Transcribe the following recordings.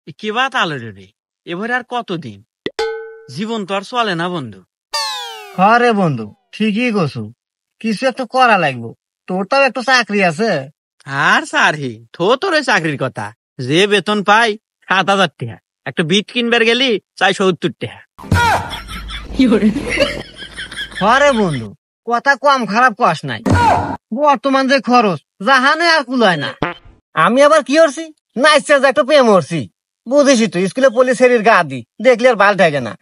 কি বাত আলো রে, এবারে আর কতদিন? জীবন তো আর চলে না বন্ধু। হরে বন্ধু, ঠিকই কছু, কিছু একটা করা লাগবো। তোর তো একটা চাকরি আছে। আর সারি তোর ওই চাকরির কথা, যে বেতন পাই 7,000 টাকা, একটা বিট কিনবার গেলি 70 টাকা। হরে বন্ধু, কথা কম খারাপ কস নাই। বর্তমান যে খরচ জাহানে আর কুলায় না। আমি আবার কি করছি, নাইসা যে একটা প্রেম করছি। বুঝেছি তো, স্কুলে পলি শরীর গা দি দেখলে আর বাল থাকে না।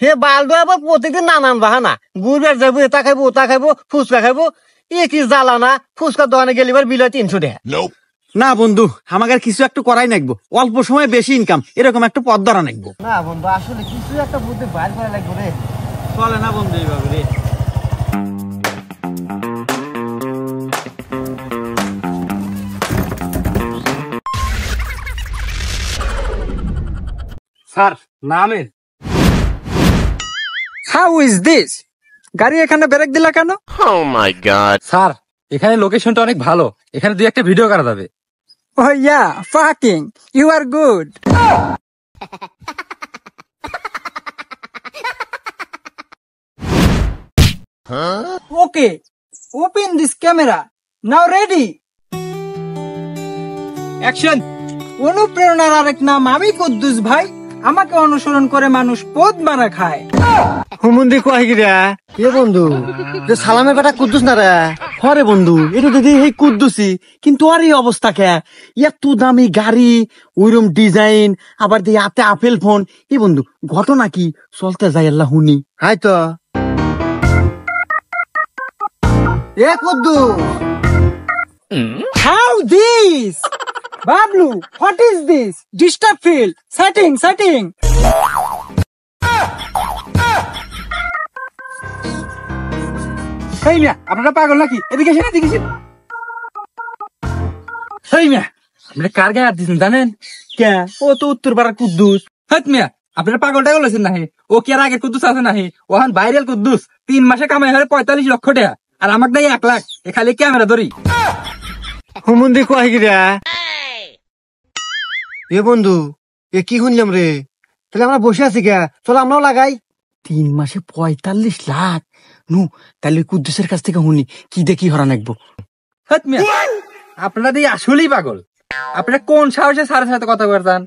হে বালদো আবার প্রত্যেকদিন নানান বাহানা, ঘুরবার যাবো, এটা খাইবো ওটা খাইবো, ফুচকা খাইবো। এ কি জ্বালা না, ফুচকার দোকানে গেলি বিল 300 টাকা। না বন্ধু, আমাকে আর কিছু একটু করাই নাকবো, অল্প সময় বেশি ইনকাম, এরকম একটা পথ ধরা নাকবো। না বন্ধু, আসলে কিছু একটা বুদ্ধি বাইর করা লাগবে রে। চলে না বন্ধু এইভাবে রে। স্যার নামের হাউ ইজ দিস? গাড়ি এখানে ব্রেক দিলা কেন? Oh my god. স্যার, এখানে লোকেশনটা অনেক ভালো, এখানে দুই একটা ভিডিও করা যাবে। Oh yeah, fucking you are good. Okay, open this camera now, ready action. অনুপ্রেরণার আরেক নাম আমি কুদ্দুস ভাই, আমাকে অনুসরণ করে মানুষ পদ মারা খায়। হুমুন্দি কয় গিরা এ বন্ধু, যে সালামের বেটা কুদ্দুস না রে? হরে বন্ধু, এটা দেখি এই কুদ্দুসি, কিন্তু আর এই অবস্থা কে? এত দামি গাড়ি, ওইরকম ডিজাইন, আবার দিয়ে হাতে আপেল ফোন। এই বন্ধু, ঘটনা কি? চলতে যাই আল্লাহ হুনি। হাই তো এ Kuddus, how this? Bablu, what is this? Disturb field setting setting. সেই মিয়া, আপনারা পাগল নাকি? এদিকে এসে এদিকে এসে। সেই মিয়া, আপনারা কার গায়ে হাত দিয়েছেন জানেন? কে? ও তো উত্তর পাড়ার কুদ্দুস। হাত মিয়া, আপনারা পাগলটা বলেছেন নাহি? ও কি আর আগের কুদ্দুস আছে নাহি? ওহান ভাইরাল কুদ্দুস, 3 মাসে কামাই হয় 45 লক্ষ টাকা, আর আমাকে দেয় 1 লাখ। এ খালি ক্যামেরা ধরি। হুমুন্দি কয় গিরা এ বন্ধু, এ কি শুনলাম রে? তাহলে আমরা বসে আছি কে? চলো আমরাও লাগাই। 3 মাসে 45 লাখ? নু, তাহলে কুদ্দুসের কাছ থেকে হুনি কি দেখি হরা নাকবো। হাত মিয়া, আপনারা দিয়ে আসলেই পাগল। আপনারা কোন সাহসে স্যারের সাথে কথা বলতেন?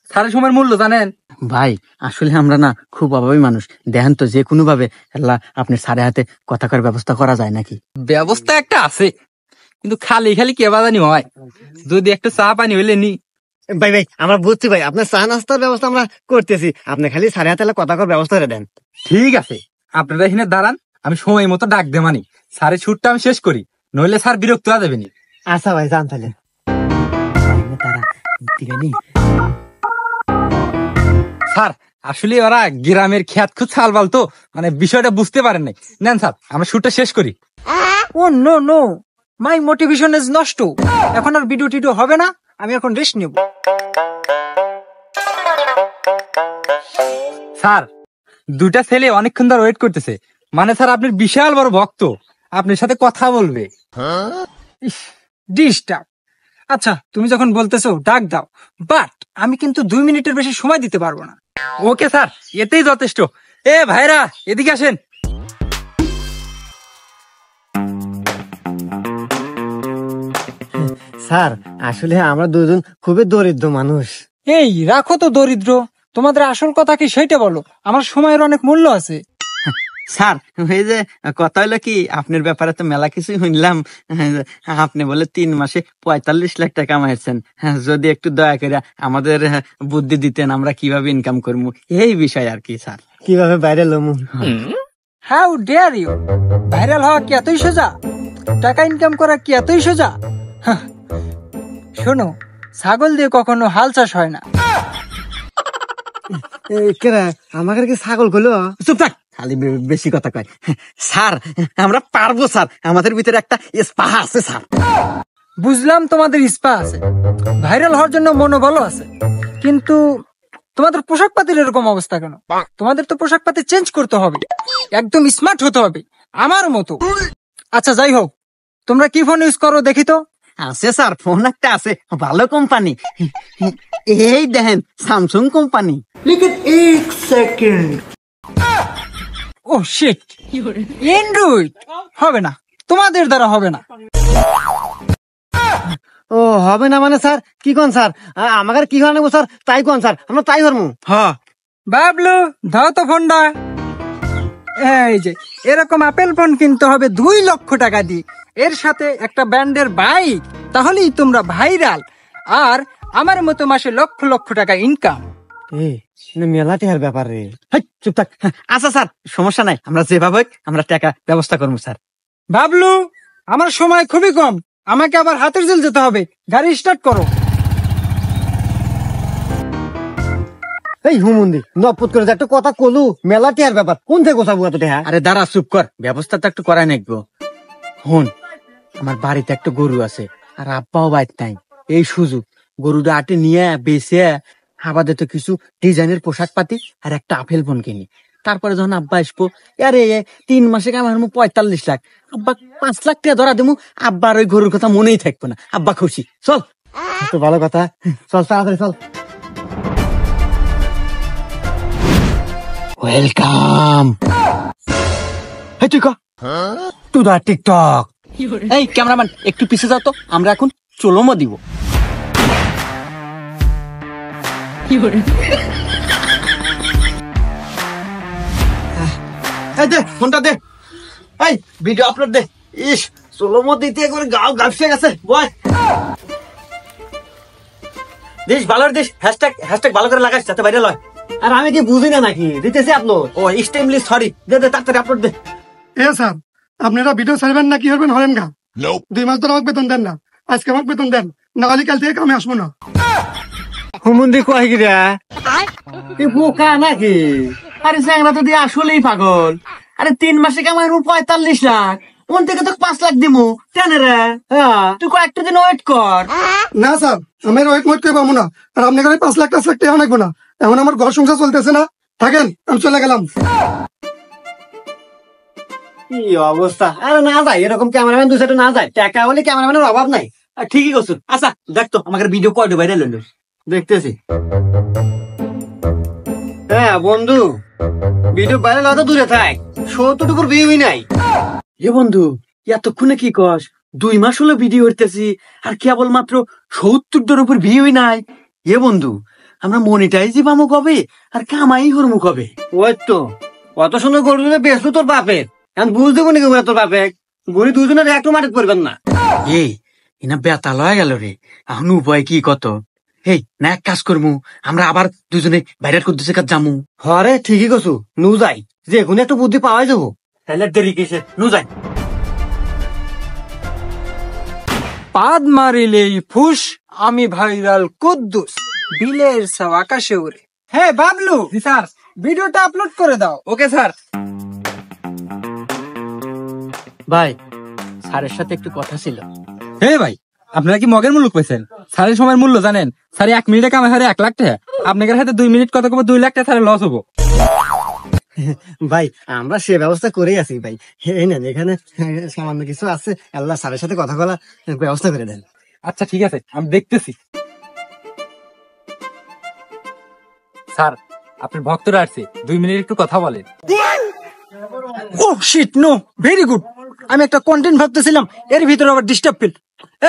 স্যারের সময়ের মূল্য জানেন? ভাই, আসলে আমরা না খুব অভাবী মানুষ, দেখেন তো যে কোনো ভাবে আল্লাহ আপনার সাড়ে হাতে কথা করার ব্যবস্থা করা যায় নাকি? ব্যবস্থা একটা আছে, কিন্তু খালি খালি কে বাজানি হয়। যদি একটা চা পানি হইলে নি। ভাই ভাই, আমরা বুঝছি ভাই, আপনার চা নাস্তার ব্যবস্থা আমরা করতেছি, আপনি খালি সাড়ে হাতে কথা করার ব্যবস্থা করে দেন। ঠিক আছে, আপনারা এখানে দাঁড়ান, আমি সময় মতো ডাক দে মানি স্যারের ছুটটা আমি শেষ করি, নইলে স্যার বিরক্ত হয়ে যাবেনি। আচ্ছা ভাই, যান তাহলে। স্যার, আসলে ওরা গ্রামের খ্যাত খুব ছালবাল তো, মানে বিষয়টা বুঝতে পারেন নাই। নেন স্যার, আমরা শুটটা শেষ করি। Oh no no, my motivation is নষ্ট। এখন আর ভিডিও টিডিও হবে না, আমি এখন রেস্ট নেব। স্যার, 2টা ছেলে অনেকক্ষণ ধরে ওয়েট করতেছে, মানে স্যার আপনার বিশাল বড় ভক্ত, আপনার সাথে কথা বলবে। ডিস্টার্ব। আচ্ছা, তুমি যখন বলতেছো ডাক দাও, বাট আমি কিন্তু 2 মিনিটের বেশি সময় দিতে পারবো না। ওকে স্যার, এতেই যথেষ্ট। এ ভাইরা, এদিকে আসেন। স্যার, আসলে আমরা দুজন খুবই দরিদ্র মানুষ। এই রাখো তো দরিদ্র, তোমাদের আসল কথা কি সেইটা বলো, আমার সময়ের অনেক মূল্য আছে। স্যার, এই যে কথা হইলো কি, আপনার ব্যাপারে তো মেলা কিছুই শুনলাম। আপনি বলে 3 মাসে 45 লাখ টাকা কামাইছেন, যদি একটু দয়া করে আমাদের বুদ্ধি দিতেন আমরা কিভাবে ইনকাম করবো, এই বিষয় আর কি স্যার। কিভাবে বাইরে লমু? How dare you? ভাইরাল হওয়া কি এতই সোজা? টাকা ইনকাম করা কি এতই সোজা? হাহ, শোনো, ছাগল দিয়ে কখনো হাল চাষ হয় না। কেরা আমাকে কি ছাগল কইলো? চুপ থাক, খালি বেশি কথা কয়। স্যার, আমরা পারবো স্যার, আমাদের ভিতরে একটা স্পাহা আছে স্যার। বুঝলাম তোমাদের ইস্পা আছে, ভাইরাল হওয়ার জন্য মনোবলও আছে, কিন্তু তোমাদের পোশাক পাতির এরকম অবস্থা কেন? তোমাদের তো পোশাক পাতি চেঞ্জ করতে হবে, একদম স্মার্ট হতে হবে আমার মতো। আচ্ছা যাই হোক, তোমরা কি ফোন ইউজ করো দেখি তো। আছে স্যার, ফোন একটা আছে, ভালো কোম্পানি। এই দেখেন স্যামসাং কোম্পানি। ও শিট, অ্যান্ড্রয়েড হবে না, তোমাদের দ্বারা হবে না। ও হবে না মানে স্যার কি কোন স্যার? আমাকে কি হয় নেবো স্যার তাই কোন স্যার, আমরা তাই করবো। হ্যাঁ বাবলু দাও তো ফোনটা। এই যে এরকম আপেল ফোন কিনতে হবে 2 লক্ষ টাকা দিয়ে, এর সাথে একটা ব্র্যান্ডের বাইক, তাহলেই তোমরা ভাইরাল, আর আমার মতো মাসে লক্ষ লক্ষ টাকা ইনকাম। মেলা টেহার ব্যাপার রে। হেই, চুপ থাক। আচ্ছা স্যার, সমস্যা নাই, আমরা যেভাবে হোক আমরা টাকা ব্যবস্থা করবো স্যার। বাবলু আমার সময় খুবই কম, আমাকে আবার হাতের জেল যেতে হবে, গাড়ি স্টার্ট করো। এই হুমুন্দি নপুত করে যে একটা কথা কলু, মেলা টেহার ব্যাপার, কোন থেকে গোছাবো এত টেহা? আরে দাঁড়া, চুপ কর, ব্যবস্থা তো একটু করাই নাকবো। হুন, আমার বাড়িতে একটা গরু আছে আর আব্বাও বাইর নাই। এই সুযোগ গরুটা আটে নিয়ে বেচে আপাতত কিছু ডিজাইনের পোশাক পাতি আর একটা আপেল ফোন কিনি। তারপরে যখন আব্বা আসবো, আরে 3 মাসে কামাই 45 লাখ, আব্বা 5 লাখ টাকা ধরা দেবো, আব্বার ওই গরুর কথা মনেই থাকবে না, আব্বা খুশি। চল। তো ভালো কথা, চল তাড়াতাড়ি চল। ওয়েলকাম। এই তুই টু দা টিকটক। এই ক্যামেরাম্যান একটু পিছিয়ে যাও তো, আমরা এখন চলোমো দিব। এই দে ফোনটা দে, এই ভিডিও আপলোড দে। ইস, চলোমো দিতে একবার গাও গাপসে গেছে। বয় দেশ ভালো দেশ, হ্যাশট্যাগ ভালো করে লাগাইস যাতে বাইরে লয়। আর আমি কি বুঝি না নাকি দিতেছি আপলোড? ও এক্সট্রিমলি সরি, দে দে তাড়াতাড়ি আপলোড দে। এ স্যার, আপনারা ভিডিও ছাড়বেন না কি করবেন হরেন গা? 2 মাস ধরে আমাকে বেতন দেন না, আজকে আমাকে বেতন দেন, না হলে কাল থেকে কামে আসবো না। হুমুন্দি কয় কি রে? তুই বোকা নাকি? আরে চ্যাংরা তো দিয়ে আসলেই পাগল। আরে 3 মাসে কামাই 45 লাখ, ওন থেকে তো 5 লাখ দিমু কেন রে? তুই কয়েকটা দিন ওয়েট কর। না স্যার, আমি ওয়েট মোট করে পাবো না, আর আপনি কাছে 5 লাখ টাকা অনেক না। এখন আমার ঘর সংসার চলতেছে না, থাকেন, আমি চলে গেলাম। কি অবস্থা! আরে না যায়, এরকম ক্যামেরাম্যান 2 না যায়, টাকা হলে ক্যামেরাম্যানের অভাব নাই। ঠিকই করছো। আচ্ছা দেখতো আমাকে ভিডিও কয়টা বাইরে লইল, দেখতেছি। হ্যাঁ বন্ধু, ভিডিও বাইরে লাগা দূরে থাক, 70 ভিউই নাই। এ বন্ধু এতক্ষণে কি কস? 2 মাস হলো ভিডিও করতেছি আর কেবলমাত্র 70টার উপর ভিউই নাই। এ বন্ধু আমরা মনিটাইজই পাবো কবে আর কামাই হরমু কবে? ওই তো কত সুন্দর গরু দিলে বেসু তোর বাপের, এখন বুঝতে কোনি তোর বাপে গরু দুজনের একটু মাটিতে পড়বেন না। এই এনা বেতা লয়ে গেল রে, এখন উপায় কি কত? এই না এক কাজ করমু, আমরা আবার দুজনে বাইরের করতেছে কাজ জামু। হরে ঠিকই কছু, নু যাই, যে কোনো একটা বুদ্ধি পাওয়াই যাবো। তাহলে দেরি কিসে, নু যাই। পাদ মারিলেই ফুস, আমি ভাইরাল কুদ্দুস, বিলের সব আকাশে উড়ে। হ্যাঁ বাবলু স্যার। ভিডিওটা আপলোড করে দাও। Okay sir. ভাই স্যারের সাথে একটু কথা ছিল। হে ভাই, আপনারা কি মগের মূল্য পেয়েছেন? স্যারের সময়ের মূল্য জানেন? স্যার 1 মিনিটে কামাই হারে 1 লাখ টাকা, আপনাদের হাতে 2 মিনিট কত কবে 2 লাখ টাকা স্যারের লস হবো। ভাই আমরা সে ব্যবস্থা করেই আছি ভাই, এই নেন এখানে সামান্য কিছু আছে, আল্লাহ স্যারের সাথে কথা বলা ব্যবস্থা করে দেন। আচ্ছা ঠিক আছে, আমি দেখতেছি। স্যার আপনার ভক্তরা আসছে, 2 মিনিট একটু কথা বলেন। ও শিট, নো, ভেরি গুড। আমি একটা কন্টেন্ট ভাবতেছিলাম, এর ভিতরে আবার ডিস্টার্ব ফিল।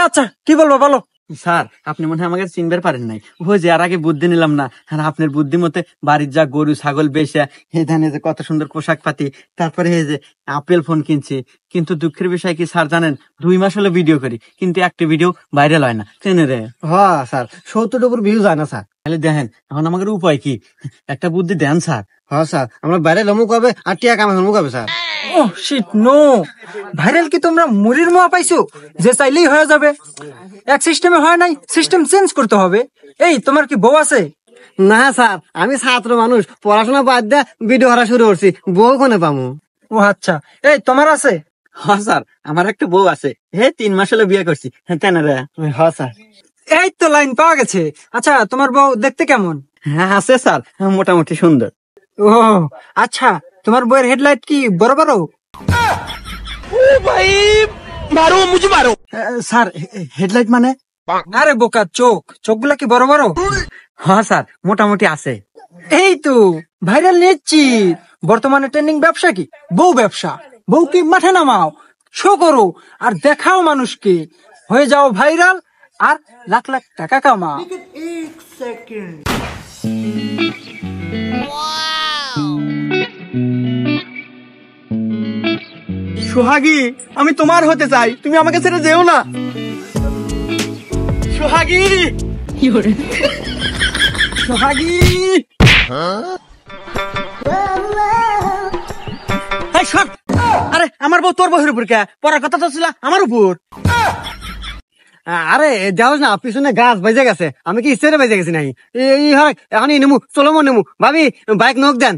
আচ্ছা কি বলবো বলো। স্যার আপনি মনে হয় আমাকে চিনবার পারেন নাই, ওই যে আর আগে বুদ্ধি নিলাম না, আর আপনার বুদ্ধি মতে বাড়ির যা গরু ছাগল বেচা, এই ধানে যে কত সুন্দর পোশাক পাতি, তারপরে এই যে আপেল ফোন কিনছি। কিন্তু দুঃখের বিষয় কি স্যার জানেন, 2 মাস হলো ভিডিও করি কিন্তু একটা ভিডিও ভাইরাল হয় না, চেনে রে? হ্যাঁ স্যার, 70 ভিউ যায় না স্যার। তাহলে দেখেন এখন আমাদের উপায় কি, একটা বুদ্ধি দেন স্যার। হ্যাঁ স্যার, আমরা বাইরে লমুক হবে আর টিয়া কামে হমুক হবে স্যার। ও শিট, নো, ভাইরাল কি তোমরা মুড়ির মোয়া পাইছো যে চাইলেই হয়ে যাবে? এক সিস্টেমে হয় নাই, সিস্টেম চেঞ্জ করতে হবে। এই তোমার কি বউ আছে? না স্যার, আমি ছাত্র মানুষ, পড়াশোনা বাদ দিয়ে ভিডিও করা শুরু করছি, বউ কোনে পামু? ও আচ্ছা, এই তোমার আছে? হ্যাঁ স্যার, আমার একটা বউ আছে, 3 মাস হলো বিয়ে করছি, তাই না রে? হ্যাঁ স্যার। এই তো লাইন পাওয়া গেছে। আচ্ছা তোমার বউ দেখতে কেমন? হ্যাঁ আছে স্যার, মোটামুটি সুন্দর। ও আচ্ছা, তোমার বউয়ের হেডলাইট কি বড় বড়? স্যার হেডলাইট মানে? আরে বোকা, চোখগুলা কি বড় বড়? হ্যাঁ স্যার, মোটামুটি আছে। এই তো ভাইরাল নিশ্চিত। বর্তমানে ট্রেন্ডিং ব্যবসা কি? বউ ব্যবসা। বউকে মাঠে নামাও, শো করো, আর দেখাও মানুষকে, হয়ে যাও ভাইরাল, আর লাখ লাখ টাকা কামাও। সোহাগী, আমি তোমার হতে চাই, তুমি আমাকে ছেড়ে যেও না। সোহাগী, সোহাগী, এই শোন, আরে আমার বউ তোর বউয়ের উপর কে? পড়ার কথা তো ছিল আমার উপর। আরে যাও না, পিছনে গাছ বেজে গেছে, আমি কি ইচ্ছে বেজে গেছি নাই? এই হয় এখন নেমু, চলো নেমু। ভাবি বাইক নখ দেন।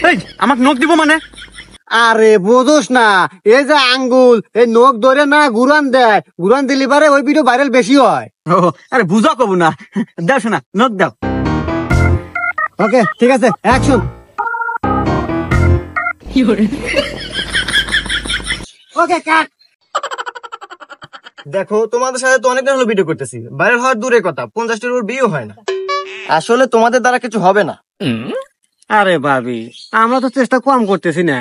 এই আমাকে নখ দিব মানে? আরে বোঝোস না, এই যে আঙ্গুল, এই নখ ধরে না ঘুরান দেয়, ঘুরান দিলি পারে ওই ভিডিও ভাইরাল বেশি হয়। ও আরে বুঝা কব না, দাও শোনা, নখ দাও। ওকে ঠিক আছে, অ্যাকশন। ওকে কাট। দেখো, তোমাদের সাথে তো অনেকদিন হলো ভিডিও করতেছি, ভাইরাল হওয়ার দূরের কথা 50টার উপর বিয়ে হয় না। আসলে তোমাদের দ্বারা কিছু হবে না। আরে ভাবি, আমরা তো চেষ্টা কম করতেছি না।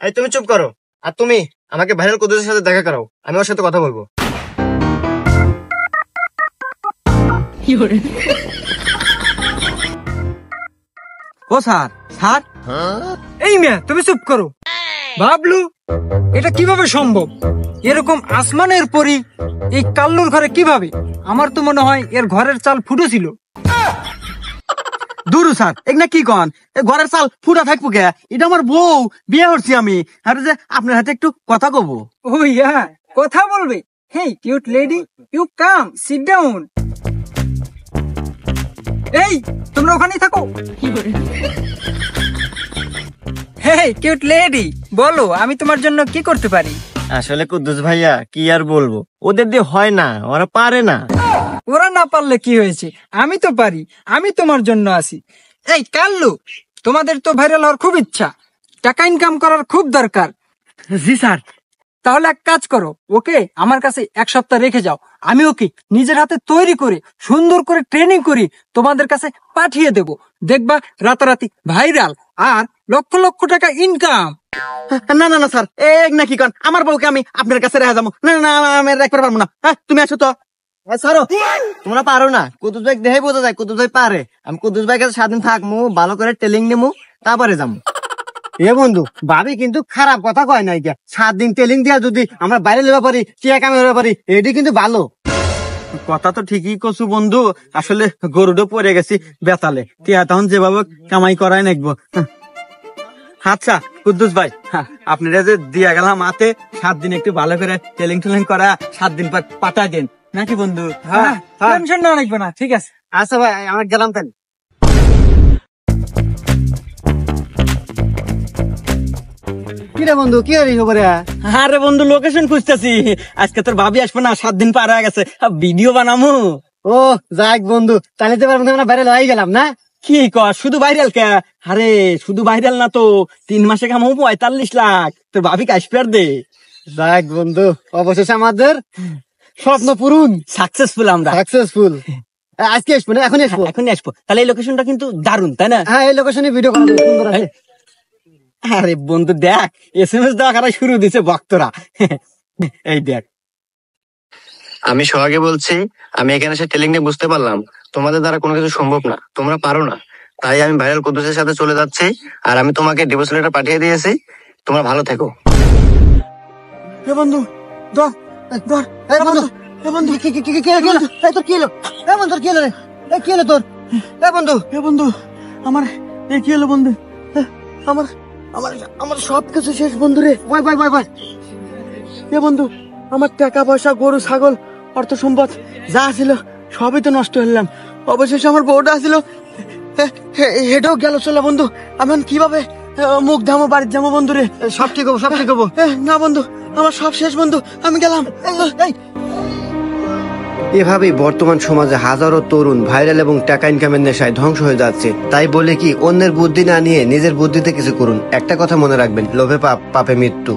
এই তুমি চুপ করো, আর তুমি আমাকে ভাইরাল কুদ্দুসের সাথে দেখা করাও, আমি ওর সাথে কথা বলবো। ও স্যার, স্যার, এই মেয়ে, তুমি চুপ করো। ভাবলু, এটা কিভাবে সম্ভব? এরকম আসমানের পরি এই কাল্লুর ঘরে কিভাবে? আমার তো মনে হয় এর ঘরের চাল ফুটো ছিল। দূর স্যার, এগুলা কি কন? ঘরের চাল ফুটা থাকবো কে? এটা আমার বউ, বিয়ে করছি আমি। আর যে আপনার হাতে একটু কথা কব। ও ইয়া, কথা বলবে? Hey cute lady, you come sit down. এই তোমরা ওখানেই থাকো। হেই কিউট লেডি, বলো আমি তোমার জন্য কি করতে পারি? আসলে কুদ্দুস ভাইয়া কি আর বলবো, ওদের দিয়ে হয় না, ওরা পারে না। ওরা না পারলে কি হয়েছে, আমি তো পারি, আমি তোমার জন্য আছি। এই কাল্লু, তোমাদের তো ভাইরাল হওয়ার খুব ইচ্ছা, টাকা ইনকাম করার খুব দরকার। জি স্যার। তাহলে এক কাজ করো, ওকে আমার কাছে 1 সপ্তাহ রেখে যাও, আমি ওকে নিজের হাতে তৈরি করে সুন্দর করে ট্রেনিং করি তোমাদের কাছে পাঠিয়ে দেব। দেখবা রাতারাতি ভাইরাল, আর লক্ষ লক্ষ টাকা ইনকাম। না না না স্যার, এক না কি কন? আমার বউকে আমি আপনার কাছে রেখে যাবো না? না না, আমি রাখতে পারবো না। হ্যাঁ, তুমি আসো তো। ছাড়ো, তোমরা পারো না। কুদ্দুস ভাই দেখে বোঝা যায় কুদ্দুস ভাই পারে। আমি কুদ্দুস ভাই কাছে 7 দিন থাকবো, ভালো করে ট্রেনিং নেবো, তারপরে যাবো। এ বন্ধু, ভাবি কিন্তু খারাপ কথা কয় নাই। 7 দিন ট্রেনিং দিয়া যদি আমরা বাইরে লেবা পারি, টিয়া কামে হতে পারি, এটি কিন্তু ভালো কথা। তো ঠিকই কছু বন্ধু, আসলে গরুডো পড়ে গেছি বেতালে, টিয়া তখন যেভাবে কামাই করাই নাকবো। আচ্ছা কুদ্দুস ভাই, আপনারা যে দিয়া গেলাম হাতে 7 দিন একটু ভালো করে টেলিং টেলিং করা, 7 দিন পর পাঠাই দেন নাকি বন্ধু? হ্যাঁ, টেনশন না লাগবে না, ঠিক আছে। আচ্ছা ভাই, আমার গেলাম তাই। কিরে বন্ধু, কি হরি খবরে? আরে বন্ধু, লোকেশন খুঁজতেছি। আজকে তোর ভাবি আসবে না, 7 দিন পার হয়ে গেছে, ভিডিও বানামু। ও যাক বন্ধু, তাহলে তো আমরা বাইরে হয়ে গেলাম না? কি কর, শুধু ভাইরাল কে? আরে শুধু ভাইরাল না তো, 3 মাসে কামাবো 45 লাখ। তোর ভাবি আসবে আর দে। যাক বন্ধু, অবশেষে আমাদের স্বপ্ন পূরণ, সাকসেসফুল আমরা, সাকসেসফুল। আজকে আসবো না, এখনই আসবো? এখনই আসবো। তাহলে এই লোকেশনটা কিন্তু দারুণ, তাই না? হ্যাঁ, এই লোকেশনে ভিডিও করা যাবে, সুন্দর আছে। আরে বন্ধু দেখ, SMS দেওয়া খারাপ শুরু দিছে ভক্তরা। এই দেখ। আমি সোহাগে বলছি, আমি এখানে এসে ট্রেনিং নিয়ে বুঝতে পারলাম তোমাদের দ্বারা কোনো কিছু সম্ভব না, তোমরা পারো না। তাই আমি ভাইরাল কুদ্দুসের সাথে চলে যাচ্ছি, আর আমি তোমাকে ডিভোর্স লেটার পাঠিয়ে দিয়েছি। তোমরা ভালো থেকো। এ বন্ধু ধর, ধর। এই বন্ধু, এই বন্ধু, কি হলো? এই তোর কি হলো? এই বন্ধু, তোর কি হলো রে? এই কি হলো তোর? এই বন্ধু, এ বন্ধু, আমার এ কি হলো বন্ধু? আমার আমার আমার সব কিছু শেষ বন্ধু রে। ভাই ভাই ভাই ভাই, এ বন্ধু, আমার টাকা পয়সা, গরু ছাগল, অর্থ সম্পদ যা ছিল সবই তো নষ্ট হলাম। অবশেষে আমার বউটা ছিল, হেঁটেও গেল চলে বন্ধু। আমি কিভাবে মুখ ধামো, বাড়ির যাবো বন্ধু রে? সব ঠিক হবো, সব ঠিক হবো। না বন্ধু, আমার সব শেষ বন্ধু, আমি গেলাম। এভাবেই বর্তমান সমাজে হাজারো তরুণ ভাইরাল এবং টাকা ইনকামের নেশায় ধ্বংস হয়ে যাচ্ছে। তাই বলে কি অন্যের বুদ্ধি না নিয়ে নিজের বুদ্ধিতে কিছু করুন। একটা কথা মনে রাখবেন, লোভে পাপ, পাপে মৃত্যু।